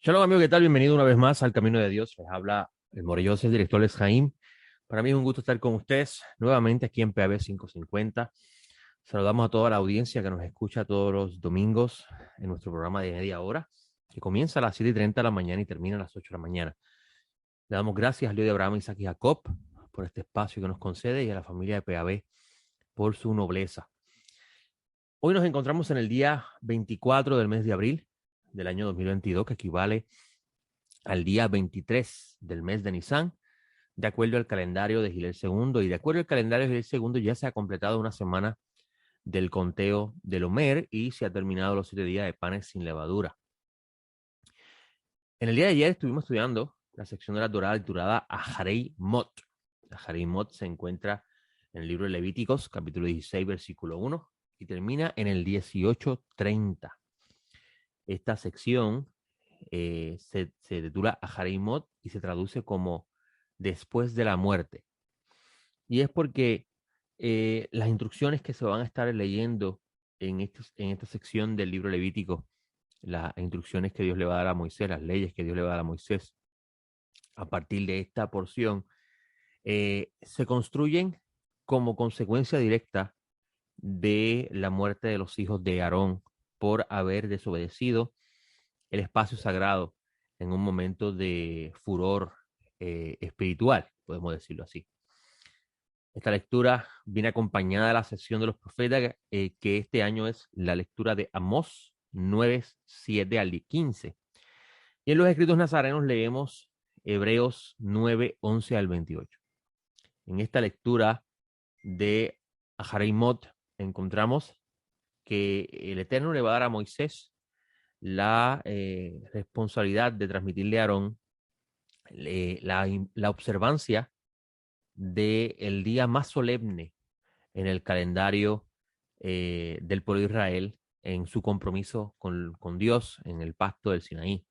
Shalom amigo, ¿qué tal? Bienvenido una vez más al Camino de Dios. Les habla el maravilloso el director Les Jaim. Para mí es un gusto estar con ustedes nuevamente aquí en PAB 550. Saludamos a toda la audiencia que nos escucha todos los domingos en nuestro programa de media hora, que comienza a las 7:30 de la mañana y termina a las 8 de la mañana. Le damos gracias al Dios de Abraham, Isaac y Jacob por este espacio que nos concede y a la familia de PAB por su nobleza. Hoy nos encontramos en el día 24 del mes de abril del año 2022, que equivale al día 23 del mes de Nisan, de acuerdo al calendario de Gilel II. Y de acuerdo al calendario de Gilel II, ya se ha completado una semana del conteo del Omer y se ha terminado los 7 días de panes sin levadura. En el día de ayer estuvimos estudiando la sección de la Torá titulada Aharei Mot. Aharei Mot se encuentra en el libro de Levíticos, capítulo 16, versículo 1, y termina en el 18:30. Esta sección se titula Aharei Mot y se traduce como después de la muerte. Y es porque las instrucciones que se van a estar leyendo en esta sección del libro Levítico, las instrucciones que Dios le va a dar a Moisés, las leyes que Dios le va a dar a Moisés, a partir de esta porción, se construyen como consecuencia directa de la muerte de los hijos de Aarón por haber desobedecido el espacio sagrado en un momento de furor espiritual, podemos decirlo así. Esta lectura viene acompañada de la sesión de los profetas, que este año es la lectura de Amós 9, 7 al 15. Y en los escritos nazarenos leemos Hebreos 9, 11 al 28. En esta lectura de Aharimot encontramos que el Eterno le va a dar a Moisés la responsabilidad de transmitirle a Aarón la observancia del día más solemne en el calendario del pueblo de Israel en su compromiso con Dios en el pacto del Sinaí,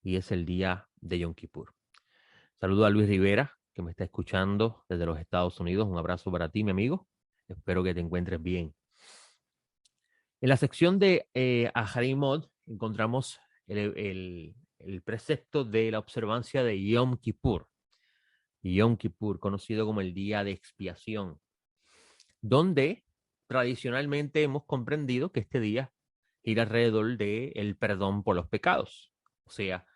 y es el día de Yom Kippur. Saludo a Luis Rivera, que me está escuchando desde los Estados Unidos. Un abrazo para ti, mi amigo. Espero que te encuentres bien. En la sección de Aharimot encontramos el precepto de la observancia de Yom Kippur. Yom Kippur, conocido como el día de expiación, donde tradicionalmente hemos comprendido que este día gira alrededor del perdón por los pecados. O sea,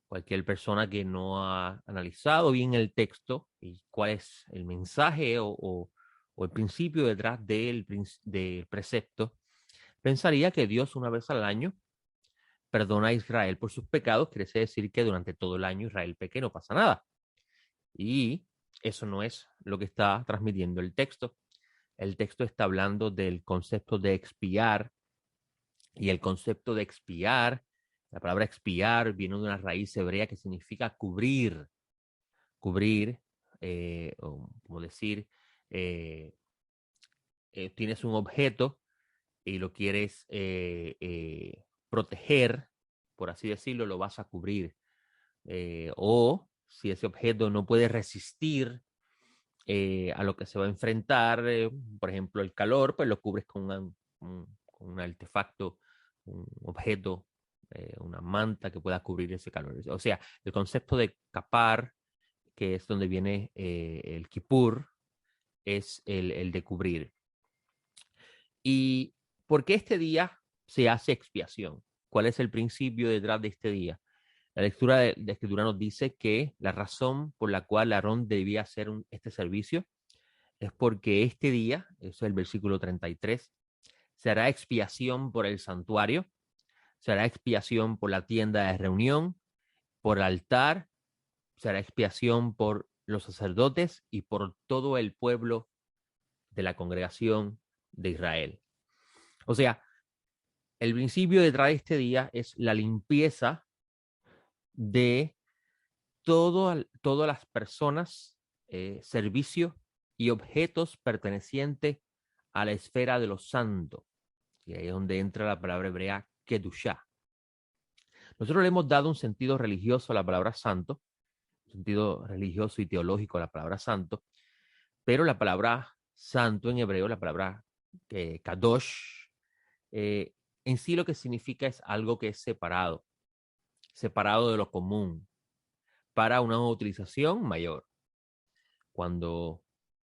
cualquier persona que no ha analizado bien el texto y cuál es el mensaje o el principio detrás del precepto, pensaría que Dios una vez al año perdona a Israel por sus pecados. Quiere decir que durante todo el año Israel peque, no pasa nada. Y eso no es lo que está transmitiendo el texto. El texto está hablando del concepto de expiar, y el concepto de expiar, la palabra expiar viene de una raíz hebrea que significa cubrir. Cubrir, o como decir, eh, tienes un objeto y lo quieres proteger, por así decirlo, lo vas a cubrir. O si ese objeto no puede resistir a lo que se va a enfrentar, por ejemplo, el calor, pues lo cubres con un artefacto, un objeto, una manta que pueda cubrir ese calor. O sea, el concepto de capar, que es donde viene el kipur, es el de cubrir. ¿Y por qué este día se hace expiación? ¿Cuál es el principio detrás de este día? La lectura de Escritura nos dice que la razón por la cual Aarón debía hacer este servicio es porque este día, eso es el versículo 33, se hará expiación por el santuario, se hará expiación por la tienda de reunión, por el altar, se hará expiación por los sacerdotes y por todo el pueblo de la congregación de Israel. O sea, el principio detrás de este día es la limpieza de todas las personas, servicios y objetos pertenecientes a la esfera de los santos. Y ahí es donde entra la palabra hebrea Kedushá. Nosotros le hemos dado un sentido religioso a la palabra santo, un sentido religioso y teológico a la palabra santo, pero la palabra santo en hebreo, la palabra Kadosh, en sí lo que significa es algo que es separado, separado de lo común, para una utilización mayor. Cuando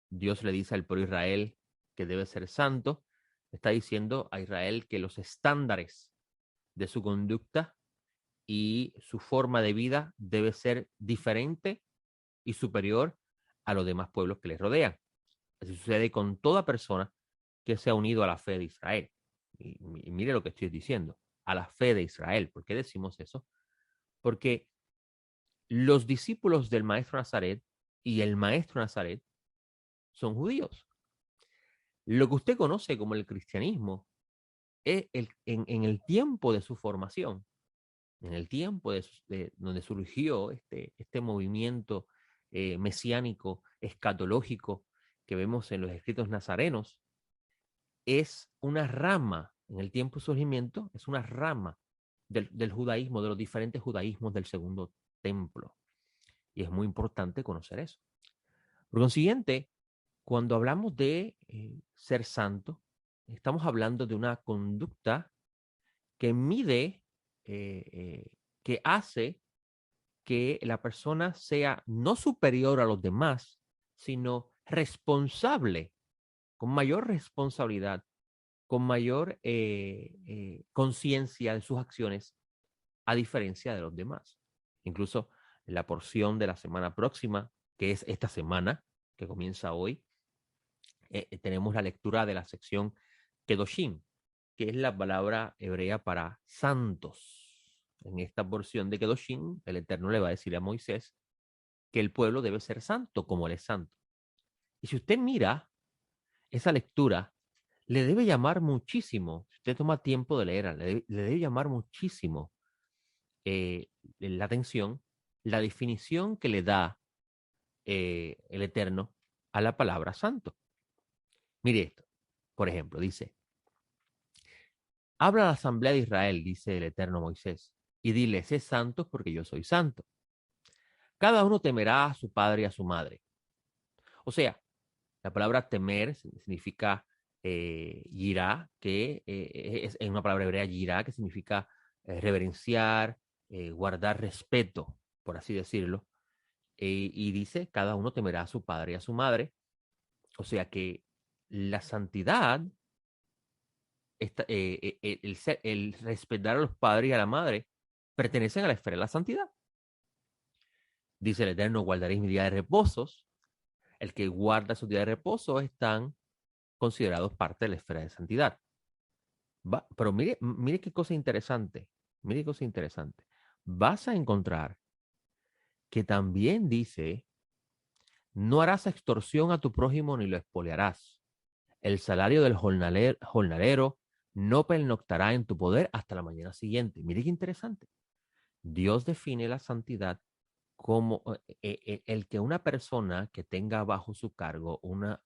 Dios le dice al pueblo de Israel que debe ser santo, está diciendo a Israel que los estándares de su conducta y su forma de vida debe ser diferente y superior a los demás pueblos que les rodean. Así sucede con toda persona que se ha unido a la fe de Israel. Y mire lo que estoy diciendo, a la fe de Israel. ¿Por qué decimos eso? Porque los discípulos del maestro Nazaret y el maestro Nazaret son judíos. Lo que usted conoce como el cristianismo es en el tiempo de su formación, en el tiempo donde surgió este movimiento mesiánico, escatológico que vemos en los escritos nazarenos, es una rama, en el tiempo de surgimiento, es una rama del judaísmo, de los diferentes judaísmos del segundo templo. Y es muy importante conocer eso. Por consiguiente, cuando hablamos de ser santo, estamos hablando de una conducta que mide, que hace que la persona sea no superior a los demás, sino responsable, con mayor responsabilidad, con mayor conciencia de sus acciones, a diferencia de los demás. Incluso en la porción de la semana próxima, que es esta semana, que comienza hoy, tenemos la lectura de la sección Kedoshim, que es la palabra hebrea para santos. En esta porción de Kedoshim, el Eterno le va a decir a Moisés que el pueblo debe ser santo como él es santo. Y si usted mira esa lectura, le debe llamar muchísimo, si usted toma tiempo de leerla, le debe llamar muchísimo la atención la definición que le da el Eterno a la palabra santo. Mire esto, por ejemplo, dice, habla a la asamblea de Israel, dice el Eterno Moisés, y dile, sé santos porque yo soy santo. Cada uno temerá a su padre y a su madre. O sea, la palabra temer significa yirá, que es una palabra hebrea yirá, que significa reverenciar, guardar respeto, por así decirlo. Y dice, cada uno temerá a su padre y a su madre. O sea que la santidad, el respetar a los padres y a la madre, pertenecen a la esfera de la santidad. Dice el Eterno, guardaréis mi día de reposos. El que guarda su día de reposo están considerados parte de la esfera de santidad. Pero mire qué cosa interesante. Mire qué cosa interesante. Vas a encontrar que también dice, no harás extorsión a tu prójimo ni lo expoliarás. El salario del jornalero no pernoctará en tu poder hasta la mañana siguiente. Mire qué interesante. Dios define la santidad como el que una persona que tenga bajo su cargo un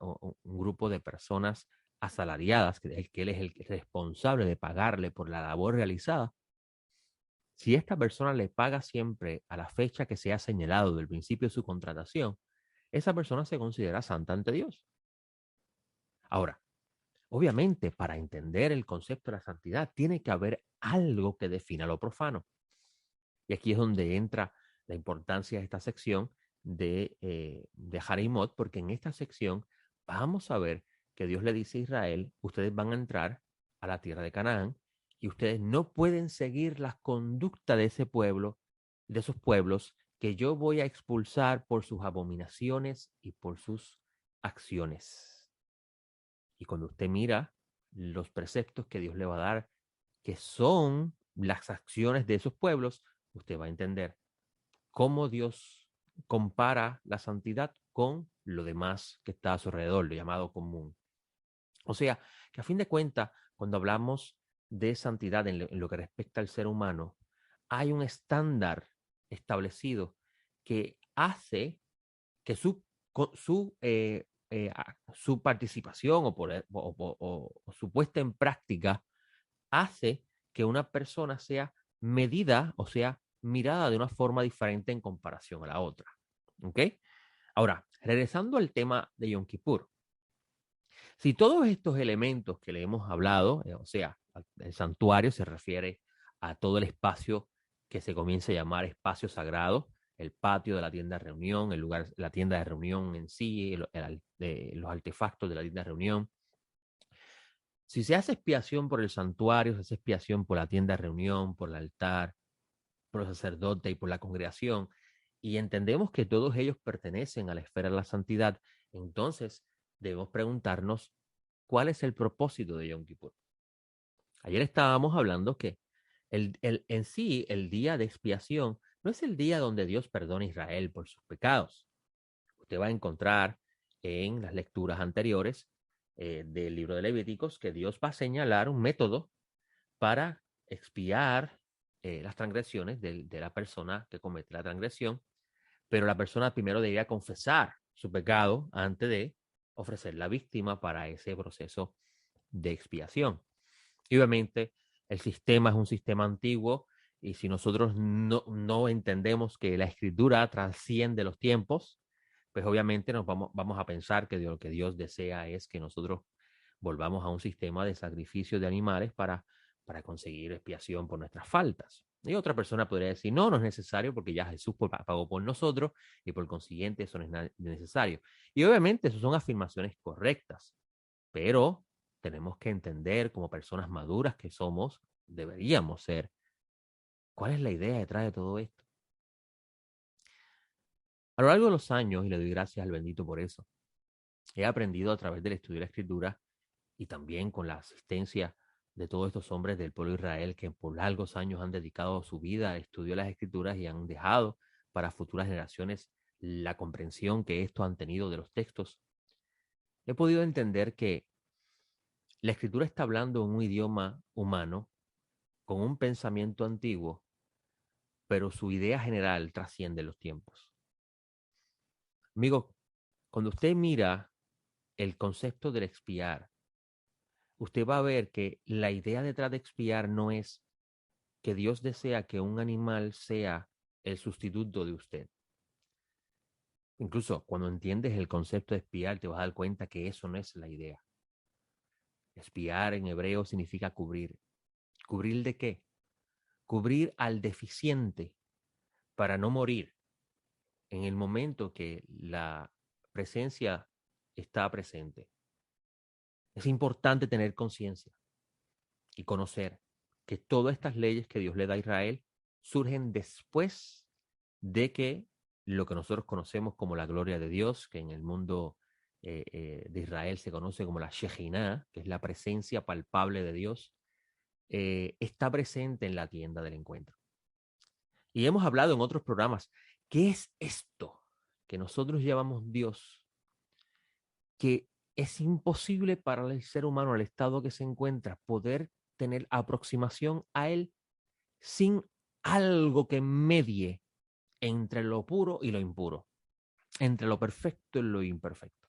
grupo de personas asalariadas, que él es el responsable de pagarle por la labor realizada, si esta persona le paga siempre a la fecha que se ha señalado del principio de su contratación, esa persona se considera santa ante Dios. Ahora, obviamente, para entender el concepto de la santidad, tiene que haber algo que defina lo profano. Y aquí es donde entra la importancia de esta sección de Harimot, porque en esta sección vamos a ver que Dios le dice a Israel, ustedes van a entrar a la tierra de Canaán y ustedes no pueden seguir la conducta de ese pueblo, de esos pueblos que yo voy a expulsar por sus abominaciones y por sus acciones. Y cuando usted mira los preceptos que Dios le va a dar, que son las acciones de esos pueblos, usted va a entender cómo Dios compara la santidad con lo demás que está a su alrededor, lo llamado común. O sea, que a fin de cuentas, cuando hablamos de santidad en lo que respecta al ser humano, hay un estándar establecido que hace que su participación o su puesta en práctica hace que una persona sea medida, o sea, mirada de una forma diferente en comparación a la otra. ¿Ok? Ahora, regresando al tema de Yom Kippur. Si todos estos elementos que le hemos hablado, o sea, el santuario se refiere a todo el espacio que se comienza a llamar espacio sagrado, el patio de la tienda de reunión, el lugar, la tienda de reunión en sí, los artefactos de la tienda de reunión. Si se hace expiación por el santuario, se hace expiación por la tienda de reunión, por el altar, por el sacerdote y por la congregación, y entendemos que todos ellos pertenecen a la esfera de la santidad, entonces debemos preguntarnos cuál es el propósito de Yom Kippur. Ayer estábamos hablando que en sí el día de expiación no es el día donde Dios perdona a Israel por sus pecados. Usted va a encontrar en las lecturas anteriores del libro de Levíticos que Dios va a señalar un método para expiar las transgresiones de la persona que comete la transgresión, pero la persona primero debía confesar su pecado antes de ofrecer la víctima para ese proceso de expiación. Y obviamente el sistema es un sistema antiguo y si nosotros no entendemos que la escritura trasciende los tiempos, pues obviamente vamos a pensar que lo que Dios desea es que nosotros volvamos a un sistema de sacrificio de animales para conseguir expiación por nuestras faltas. Y otra persona podría decir, no, no es necesario porque ya Jesús pagó por nosotros y por consiguiente eso no es necesario. Y obviamente eso son afirmaciones correctas, pero tenemos que entender como personas maduras que somos, deberíamos ser, cuál es la idea detrás de todo esto. A lo largo de los años, y le doy gracias al bendito por eso, he aprendido a través del estudio de la escritura y también con la asistencia de todos estos hombres del pueblo de Israel que por largos años han dedicado su vida al estudio de las escrituras y han dejado para futuras generaciones la comprensión que estos han tenido de los textos. He podido entender que la escritura está hablando en un idioma humano con un pensamiento antiguo, pero su idea general trasciende los tiempos. Amigo, cuando usted mira el concepto del expiar, usted va a ver que la idea detrás de expiar no es que Dios desea que un animal sea el sustituto de usted. Incluso cuando entiendes el concepto de expiar, te vas a dar cuenta que eso no es la idea. Expiar en hebreo significa cubrir. ¿Cubrir de qué? Cubrir al deficiente para no morir en el momento que la presencia está presente. Es importante tener conciencia y conocer que todas estas leyes que Dios le da a Israel surgen después de que lo que nosotros conocemos como la gloria de Dios, que en el mundo de Israel se conoce como la Shejinah, que es la presencia palpable de Dios, está presente en la tienda del encuentro. Y hemos hablado en otros programas, ¿qué es esto que nosotros llamamos Dios? Que es imposible para el ser humano, el estado que se encuentra, poder tener aproximación a Él sin algo que medie entre lo puro y lo impuro, entre lo perfecto y lo imperfecto.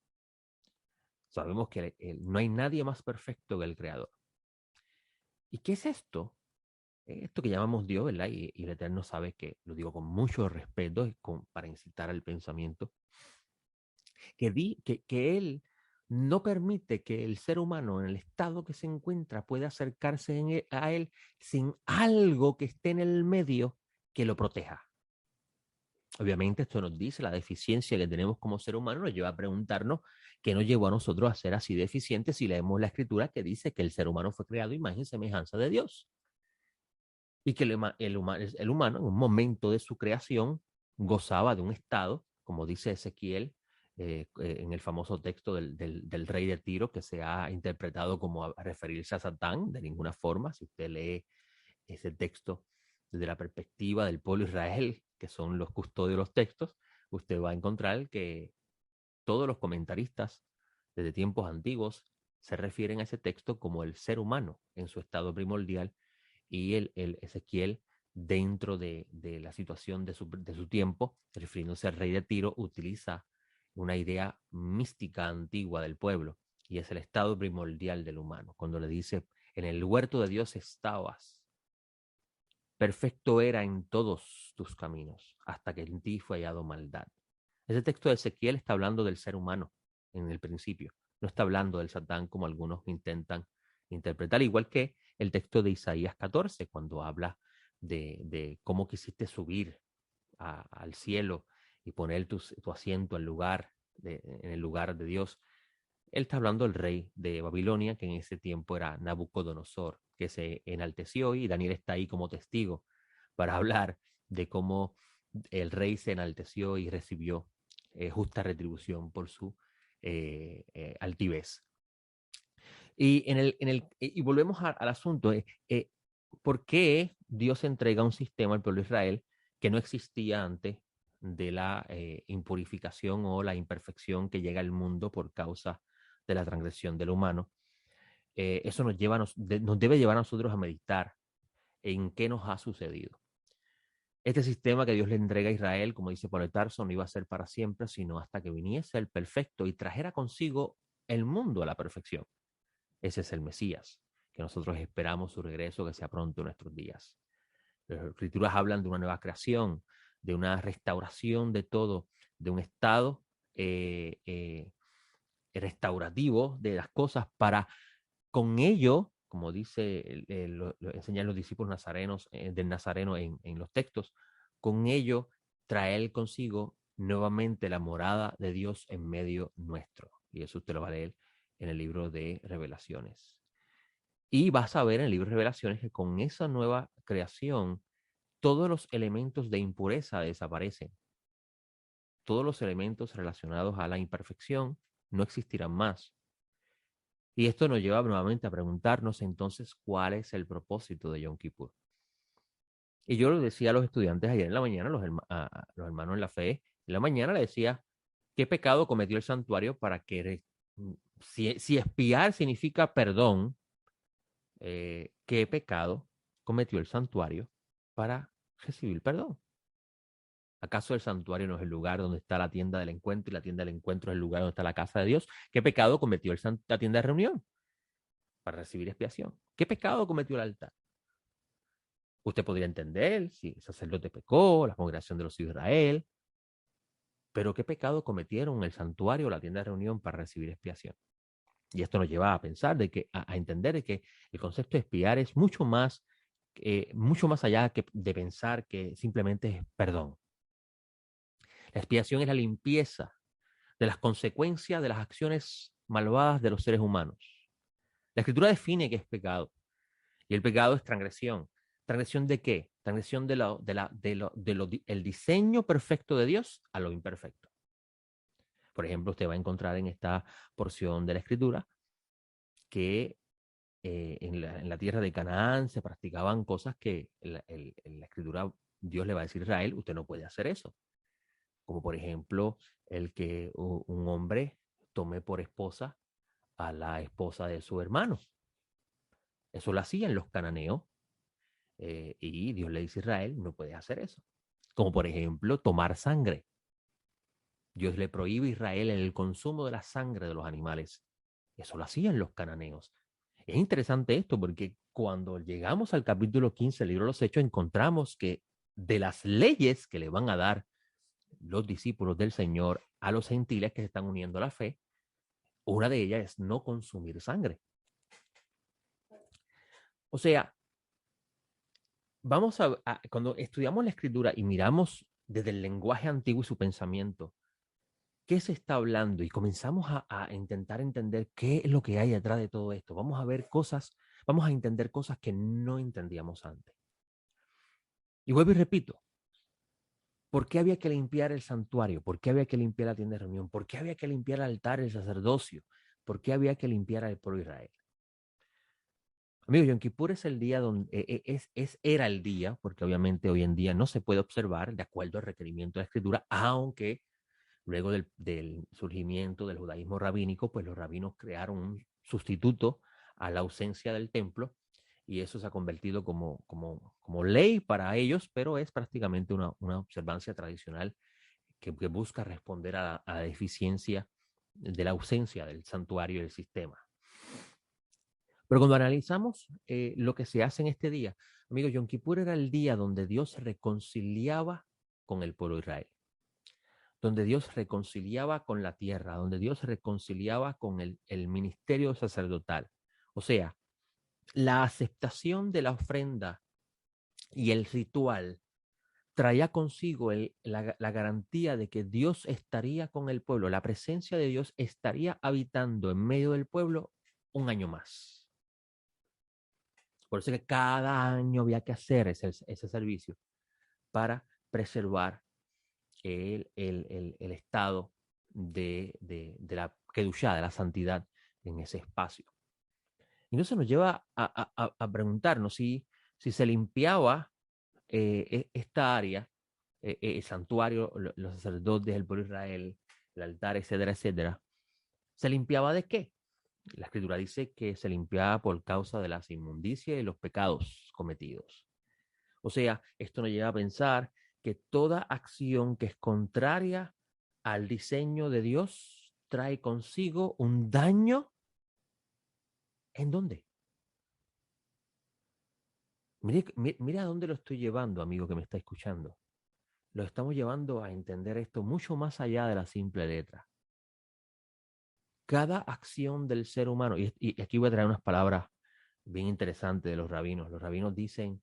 Sabemos que no hay nadie más perfecto que el Creador. ¿Y qué es esto? Esto que llamamos Dios, ¿verdad? Y el Eterno sabe que, lo digo con mucho respeto, para incitar al pensamiento, que Él no permite que el ser humano en el estado que se encuentra pueda acercarse a Él sin algo que esté en el medio que lo proteja. Obviamente esto nos dice la deficiencia que tenemos como ser humano, nos lleva a preguntarnos qué nos llevó a nosotros a ser así deficientes si leemos la escritura que dice que el ser humano fue creado a imagen y semejanza de Dios. Y que el humano en un momento de su creación gozaba de un estado, como dice Ezequiel, en el famoso texto del rey de Tiro, que se ha interpretado como a referirse a Satán, de ninguna forma. Si usted lee ese texto desde la perspectiva del pueblo de Israel, que son los custodios de los textos, usted va a encontrar que todos los comentaristas desde tiempos antiguos se refieren a ese texto como el ser humano en su estado primordial y el Ezequiel dentro de la situación de su tiempo, refiriéndose al rey de Tiro, utiliza una idea mística antigua del pueblo y es el estado primordial del humano. Cuando le dice, en el huerto de Dios estabas, perfecto era en todos tus caminos, hasta que en ti fue hallado maldad. Ese texto de Ezequiel está hablando del ser humano en el principio, no está hablando del Satán como algunos intentan interpretar, igual que el texto de Isaías 14, cuando habla de cómo quisiste subir al cielo y poner tu asiento en el lugar de Dios. Él está hablando del rey de Babilonia, que en ese tiempo era Nabucodonosor, que se enalteció, y Daniel está ahí como testigo para hablar de cómo el rey se enalteció y recibió justa retribución por su altivez. Y volvemos al asunto, ¿por qué Dios entrega un sistema al pueblo de Israel que no existía antes de la impurificación o la imperfección que llega al mundo por causa de la transgresión del humano? Eso nos debe llevar a nosotros a meditar en qué nos ha sucedido. Este sistema que Dios le entrega a Israel, como dice Paul de Tarso, no iba a ser para siempre, sino hasta que viniese el perfecto y trajera consigo el mundo a la perfección. Ese es el Mesías, que nosotros esperamos su regreso, que sea pronto en nuestros días. Las Escrituras hablan de una nueva creación, de una restauración de todo, de un estado restaurativo de las cosas para con ello, como dice, lo enseñan los discípulos nazarenos, del Nazareno en los textos, con ello traer consigo nuevamente la morada de Dios en medio nuestro. Y eso usted lo va a leer en el libro de Revelaciones. Y vas a ver en el libro de Revelaciones que con esa nueva creación, todos los elementos de impureza desaparecen. Todos los elementos relacionados a la imperfección no existirán más. Y esto nos lleva nuevamente a preguntarnos entonces cuál es el propósito de Yom Kippur. Y yo lo decía a los estudiantes ayer en la mañana, a los hermanos en la fe, en la mañana le decía, ¿qué pecado cometió el santuario para que, si expiar significa perdón, qué pecado cometió el santuario para recibir perdón? ¿Acaso el santuario no es el lugar donde está la tienda del encuentro y la tienda del encuentro es el lugar donde está la casa de Dios? ¿Qué pecado cometió la tienda de reunión para recibir expiación? ¿Qué pecado cometió el altar? Usted podría entender si el sacerdote pecó, la congregación de los hijos de Israel, pero ¿qué pecado cometieron el santuario o la tienda de reunión para recibir expiación? Y esto nos lleva a pensar, a entender de que el concepto de expiar es mucho más allá de pensar que simplemente es perdón. La expiación es la limpieza de las consecuencias de las acciones malvadas de los seres humanos. La Escritura define qué es pecado. Y el pecado es transgresión. ¿Transgresión de qué? Transgresión el diseño perfecto de Dios a lo imperfecto. Por ejemplo, usted va a encontrar en esta porción de la Escritura que en la tierra de Canaán se practicaban cosas que en la Escritura Dios le va a decir a Israel, usted no puede hacer eso. Como por ejemplo, el que un hombre tome por esposa a la esposa de su hermano. Eso lo hacían los cananeos. Y Dios le dice a Israel, no puedes hacer eso. Como por ejemplo, tomar sangre. Dios le prohíbe a Israel el consumo de la sangre de los animales. Eso lo hacían los cananeos. Es interesante esto porque cuando llegamos al capítulo 15 del libro de los Hechos, encontramos que de las leyes que le van a dar los discípulos del Señor a los gentiles que se están uniendo a la fe, una de ellas es no consumir sangre. O sea, cuando estudiamos la Escritura y miramos desde el lenguaje antiguo y su pensamiento, ¿qué se está hablando? Y comenzamos a intentar entender qué es lo que hay detrás de todo esto. Vamos a ver cosas, vamos a entender cosas que no entendíamos antes. Y vuelvo y repito, ¿por qué había que limpiar el santuario? ¿Por qué había que limpiar la tienda de reunión? ¿Por qué había que limpiar el altar, el sacerdocio? ¿Por qué había que limpiar al pueblo de Israel? Amigo, Yom Kippur es el día donde era el día, porque obviamente hoy en día no se puede observar de acuerdo al requerimiento de la Escritura, aunque luego del surgimiento del judaísmo rabínico, pues los rabinos crearon un sustituto a la ausencia del templo y eso se ha convertido como ley para ellos, pero es prácticamente una observancia tradicional que busca responder a la deficiencia de la ausencia del santuario y del sistema. Pero cuando analizamos lo que se hace en este día, amigos, Yom Kippur era el día donde Dios se reconciliaba con el pueblo de Israel, donde Dios reconciliaba con la tierra, donde Dios reconciliaba con el ministerio sacerdotal. O sea, la aceptación de la ofrenda Y el ritual traía consigo la garantía de que Dios estaría con el pueblo, la presencia de Dios estaría habitando en medio del pueblo un año más. Por eso es que cada año había que hacer ese servicio para preservar el estado de la kedushá, de la santidad en ese espacio. Y eso nos lleva a preguntarnos si se limpiaba esta área, el santuario, los sacerdotes, el pueblo de Israel, el altar, etcétera, etcétera. ¿Se limpiaba de qué? La escritura dice que se limpiaba por causa de las inmundicias y los pecados cometidos. O sea, esto nos lleva a pensar que toda acción que es contraria al diseño de Dios trae consigo un daño. ¿En dónde? Mira a dónde lo estoy llevando, amigo que me está escuchando. Lo estamos llevando a entender esto mucho más allá de la simple letra. Cada acción del ser humano, y aquí voy a traer unas palabras bien interesantes de los rabinos. Los rabinos dicen,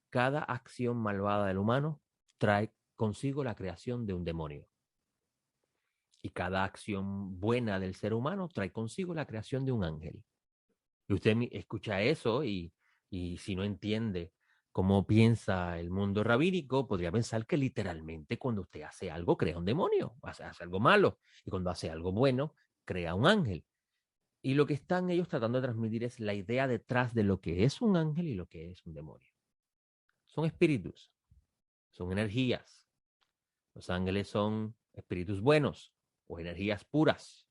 cada acción malvada del humano trae consigo la creación de un demonio. Y cada acción buena del ser humano trae consigo la creación de un ángel. Y usted escucha eso y si no entiende cómo piensa el mundo rabínico, podría pensar que literalmente cuando usted hace algo, crea un demonio, hace algo malo. Y cuando hace algo bueno, crea un ángel. Y lo que están ellos tratando de transmitir es la idea detrás de lo que es un ángel y lo que es un demonio. Son espíritus, son energías. Los ángeles son espíritus buenos o energías puras.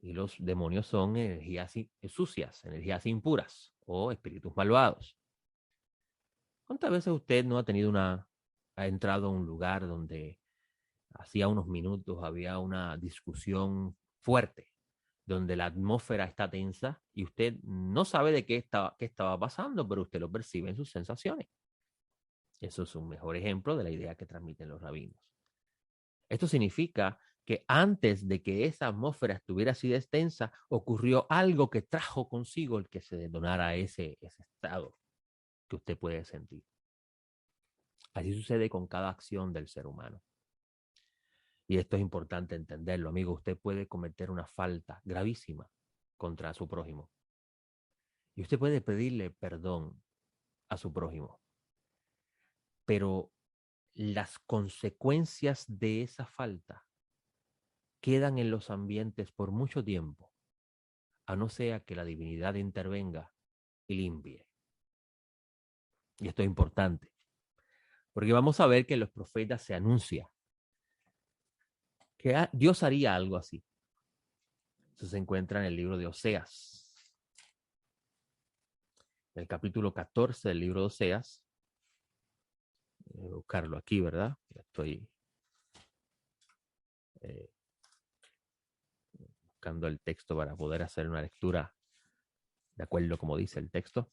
Y los demonios son energías sucias, energías impuras o espíritus malvados. ¿Cuántas veces usted no ha entrado a un lugar donde hacía unos minutos había una discusión fuerte, donde la atmósfera está tensa y usted no sabe de qué estaba pasando, pero usted lo percibe en sus sensaciones? Eso es un mejor ejemplo de la idea que transmiten los rabinos. Esto significa que antes de que esa atmósfera estuviera así de extensa, ocurrió algo que trajo consigo el que se detonara ese estado que usted puede sentir. Así sucede con cada acción del ser humano. Y esto es importante entenderlo, amigo. Usted puede cometer una falta gravísima contra su prójimo. Y usted puede pedirle perdón a su prójimo. Pero las consecuencias de esa falta quedan en los ambientes por mucho tiempo, a no ser que la divinidad intervenga y limpie. Y esto es importante, porque vamos a ver que en los profetas se anuncia que Dios haría algo así. Eso se encuentra en el libro de Oseas, en el capítulo 14 del libro de Oseas. Voy a buscarlo aquí, ¿verdad? Estoy eh, buscando el texto para poder hacer una lectura de acuerdo como dice el texto.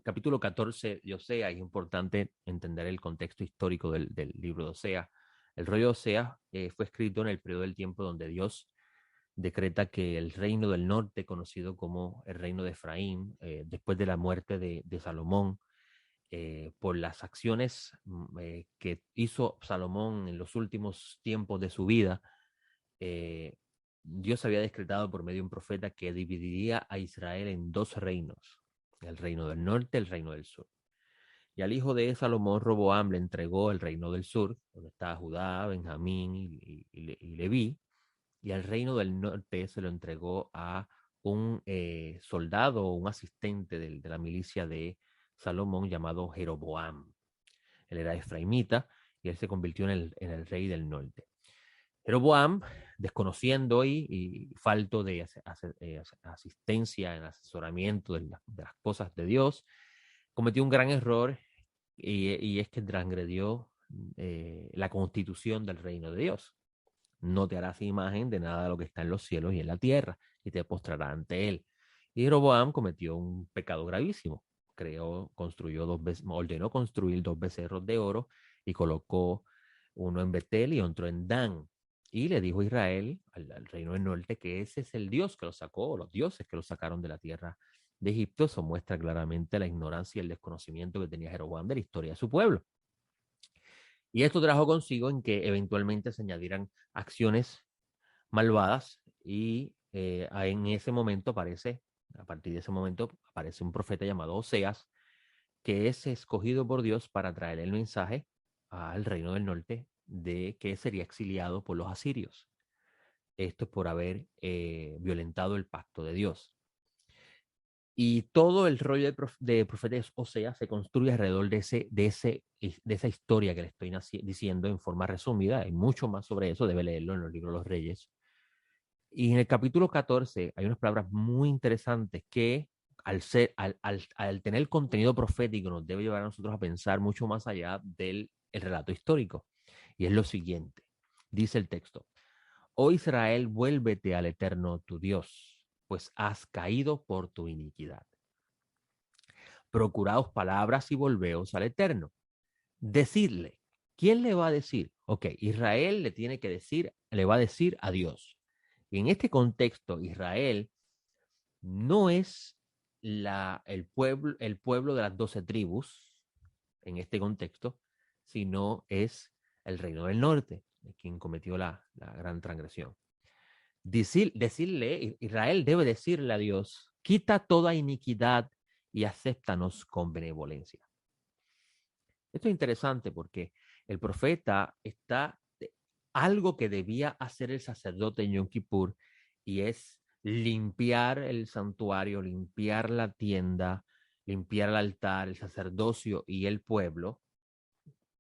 Capítulo 14 de Oseas, es importante entender el contexto histórico del libro de Oseas. El rollo de Oseas fue escrito en el periodo del tiempo donde Dios decreta que el reino del norte, conocido como el reino de Efraín, después de la muerte de Salomón, por las acciones que hizo Salomón en los últimos tiempos de su vida, Dios había decretado por medio de un profeta que dividiría a Israel en dos reinos, el reino del norte y el reino del sur. Y al hijo de Salomón, Roboam, le entregó el reino del sur, donde estaba Judá, Benjamín y Leví, y al reino del norte se lo entregó a un soldado o un asistente de la milicia de Salomón llamado Jeroboam. Él era efraimita y él se convirtió en el rey del norte. Jeroboam, desconociendo y falto de asistencia en asesoramiento de las cosas de Dios, cometió un gran error y es que transgredió la constitución del reino de Dios. No te harás imagen de nada de lo que está en los cielos y en la tierra, y te postrarás ante él. Y Jeroboam cometió un pecado gravísimo. Ordenó construir dos becerros de oro y colocó uno en Betel y otro en Dan. Y le dijo a Israel, al reino del norte, que ese es el Dios que lo sacó, o los dioses que lo sacaron de la tierra de Egipto, eso muestra claramente la ignorancia y el desconocimiento que tenía Jeroboam de la historia de su pueblo. Y esto trajo consigo en que eventualmente se añadieran acciones malvadas y en ese momento a partir de ese momento aparece un profeta llamado Oseas, que es escogido por Dios para traer el mensaje al reino del norte de que sería exiliado por los asirios. Esto es por haber violentado el pacto de Dios. Y todo el rollo de profeta Oseas se construye alrededor de esa historia que le estoy diciendo en forma resumida. Hay mucho más sobre eso, debe leerlo en los libros de los reyes. Y en el capítulo 14 hay unas palabras muy interesantes que al tener contenido profético nos debe llevar a nosotros a pensar mucho más allá del el relato histórico. Y es lo siguiente, dice el texto: Oh Israel, vuélvete al Eterno tu Dios, pues has caído por tu iniquidad. Procuraos palabras y volveos al Eterno. Decidle. ¿Quién le va a decir? Ok, Israel le tiene que decir, le va a decir a Dios. Y en este contexto, Israel no es el pueblo de las 12 tribus, en este contexto, sino es el reino del norte, de quien cometió la gran transgresión. Decirle, Israel debe decirle a Dios: quita toda iniquidad y acéptanos con benevolencia. Esto es interesante porque el profeta está algo que debía hacer el sacerdote en Yom Kippur, y es limpiar el santuario, limpiar la tienda, limpiar el altar, el sacerdocio y el pueblo,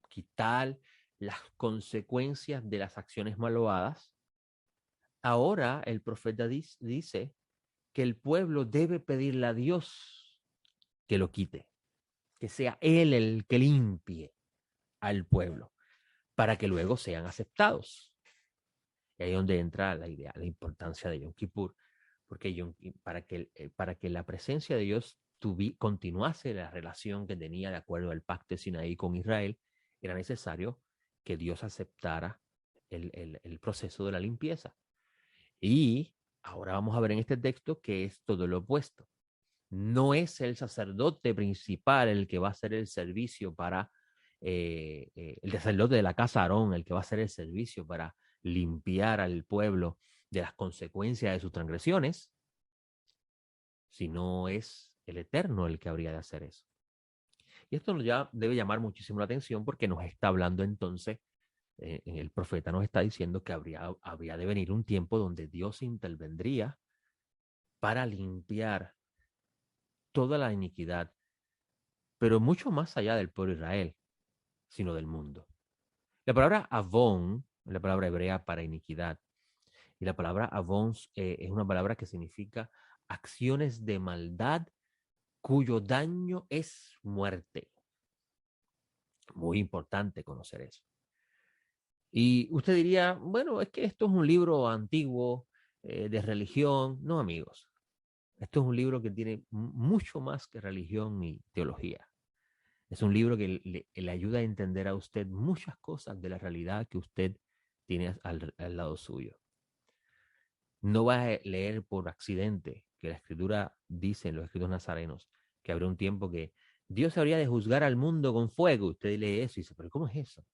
quitar las consecuencias de las acciones malvadas. Ahora el profeta dice que el pueblo debe pedirle a Dios que lo quite, que sea Él el que limpie al pueblo, para que luego sean aceptados. Y ahí es donde entra la idea, la importancia de Yom Kippur, porque para que la presencia de Dios continuase la relación que tenía de acuerdo al pacto de Sinaí con Israel, era necesario que Dios aceptara el proceso de la limpieza. Y ahora vamos a ver en este texto que es todo lo opuesto. No es el sacerdote principal el que va a hacer el servicio para, el sacerdote de la casa Aarón, el que va a hacer el servicio para limpiar al pueblo de las consecuencias de sus transgresiones, sino es el Eterno el que habría de hacer eso. Y esto ya debe llamar muchísimo la atención, porque nos está hablando entonces, el profeta nos está diciendo que habría de venir un tiempo donde Dios intervendría para limpiar toda la iniquidad, pero mucho más allá del pueblo de Israel, sino del mundo. La palabra avon es la palabra hebrea para iniquidad, y la palabra avon es una palabra que significa acciones de maldad cuyo daño es muerte. Muy importante conocer eso. Y usted diría, bueno, es que esto es un libro antiguo, de religión. No, amigos, esto es un libro que tiene mucho más que religión y teología. Es un libro que le ayuda a entender a usted muchas cosas de la realidad que usted tiene al lado suyo. No va a leer por accidente que la Escritura dice en los escritos nazarenos que habrá un tiempo que Dios habría de juzgar al mundo con fuego. Usted lee eso y dice, pero ¿cómo es eso?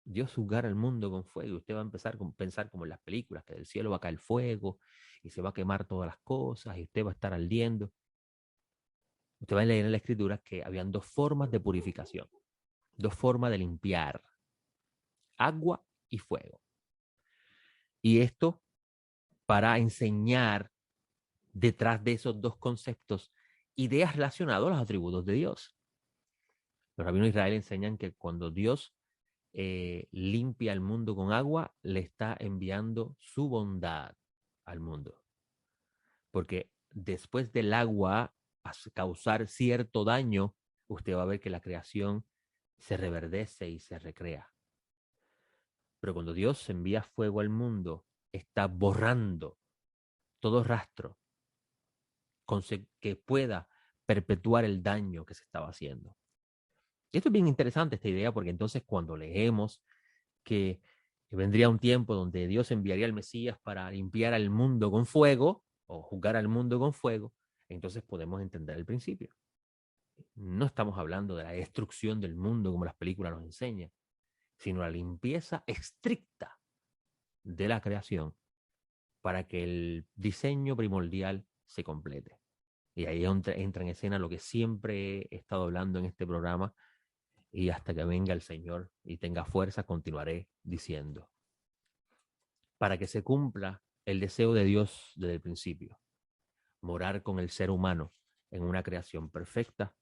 Dios juzgar al mundo con fuego. Usted va a empezar a pensar como en las películas, que del cielo va a caer fuego y se va a quemar todas las cosas y usted va a estar ardiendo. Usted va a leer en la Escritura que habían dos formas de purificación, dos formas de limpiar: agua y fuego. Y esto para enseñar detrás de esos dos conceptos ideas relacionadas a los atributos de Dios. Los rabinos de Israel enseñan que cuando Dios limpia el mundo con agua, le está enviando su bondad al mundo. Porque después del agua causar cierto daño, usted va a ver que la creación se reverdece y se recrea. Pero cuando Dios envía fuego al mundo, está borrando todo rastro que pueda perpetuar el daño que se estaba haciendo. Y esto es bien interesante, esta idea, porque entonces cuando leemos que vendría un tiempo donde Dios enviaría al Mesías para limpiar al mundo con fuego, o juzgar al mundo con fuego, entonces podemos entender el principio. No estamos hablando de la destrucción del mundo como las películas nos enseñan, sino la limpieza estricta de la creación para que el diseño primordial se complete. Y ahí entra en escena lo que siempre he estado hablando en este programa, y hasta que venga el Señor y tenga fuerza, continuaré diciendo. Para que se cumpla el deseo de Dios desde el principio, morar con el ser humano en una creación perfecta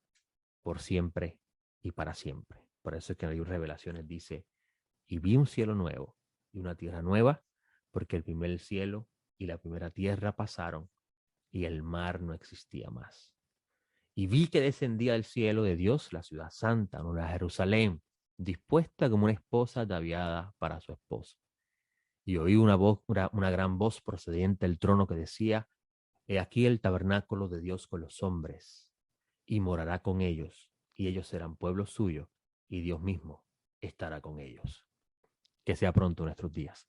por siempre y para siempre. Por eso es que en las Revelaciones dice, y vi un cielo nuevo y una tierra nueva, porque el primer cielo y la primera tierra pasaron y el mar no existía más. Y vi que descendía del cielo de Dios la ciudad santa, Nueva Jerusalén, dispuesta como una esposa ataviada para su esposo. Y oí una voz, una gran voz procedente del trono que decía, he aquí el tabernáculo de Dios con los hombres, y morará con ellos, y ellos serán pueblo suyo, y Dios mismo estará con ellos. Que sea pronto nuestros días.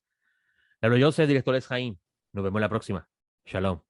Hablo yo, soy el director Jaime. Nos vemos la próxima. Shalom.